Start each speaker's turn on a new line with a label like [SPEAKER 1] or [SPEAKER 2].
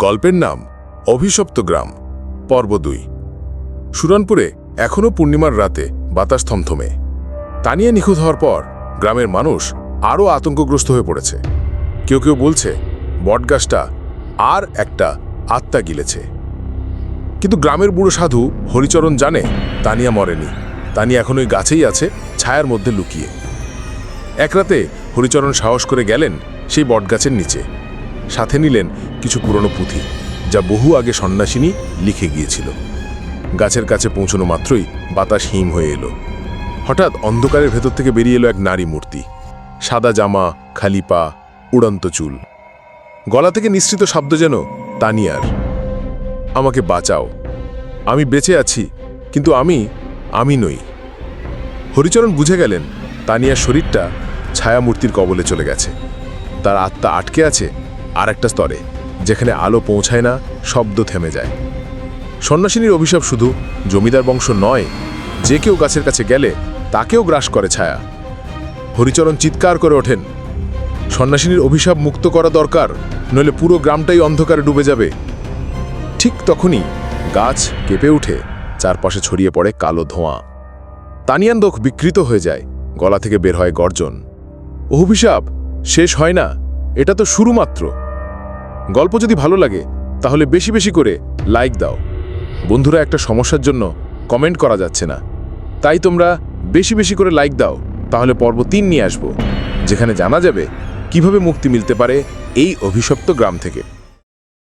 [SPEAKER 1] গল্পের নাম অভিশপ্ত গ্রাম, পর্ব ২। সুরানপুরে এখনও পূর্ণিমার রাতে বাতাস থমথমে। তানিয়া নিখোঁজ হওয়ার পর গ্রামের মানুষ আরও আতঙ্কগ্রস্ত হয়ে পড়েছে। কেউ কেউ বলছে বটগাছটা আর একটা আত্মা গিলেছে। কিন্তু গ্রামের বুড়ো সাধু হরিচরণ জানে তানিয়া মরেনি। তানিয়া এখন ওই গাছেই আছে, ছায়ার মধ্যে লুকিয়ে। এক রাতে হরিচরণ সাহস করে গেলেন সেই বটগাছের নিচে। সাথে নিলেন কিছু পুরনো পুঁথি, যা বহু আগে সন্ন্যাসিনী লিখে গিয়েছিল। গাছের কাছে পৌঁছানো মাত্রই বাতাস হিম হয়ে এলো। হঠাৎ অন্ধকারের ভেতর থেকে বেরিয়ে এলো এক নারী মূর্তি। সাদা জামা, খালি পা, উড়ন্ত চুল। গলা থেকে নিঃসৃত শব্দ যেন তানিয়ার, আমাকে বাঁচাও, আমি বেঁচে আছি, কিন্তু আমি নই। হরিচরণ বুঝে গেলেন তানিয়ার শরীরটা ছায়ামূর্তির কবলে চলে গেছে। তার আত্মা আটকে আছে আর একটা স্তরে, যেখানে আলো পৌঁছায় না, শব্দ থেমে যায়। সন্ন্যাসিনীর অভিশাপ শুধু জমিদার বংশ নয়, যে কেউ গাছের কাছে গেলে তাকেও গ্রাস করে ছায়া। হরিচরণ চিৎকার করে ওঠেন, সন্ন্যাসিনীর অভিশাপ মুক্ত করা দরকার, নইলে পুরো গ্রামটাই অন্ধকারে ডুবে যাবে। ঠিক তখনই গাছ কেঁপে উঠে চারপাশে ছড়িয়ে পড়ে কালো ধোঁয়া। তানিয়ার চোখ বিকৃত হয়ে যায়, গলা থেকে বের হয় গর্জন। অভিশাপ শেষ হয় না, এটা তো শুরু মাত্র। গল্প যদি ভালো লাগে তাহলে বেশি বেশি করে লাইক দাও। বন্ধুরা, একটা সমস্যার জন্য কমেন্ট করা যাচ্ছে না, তাই তোমরা বেশি বেশি করে লাইক দাও। তাহলে পর্ব ৩ নিয়ে আসবো, যেখানে জানা যাবে কিভাবে মুক্তি মিলতে পারে এই অভিশপ্ত গ্রাম থেকে।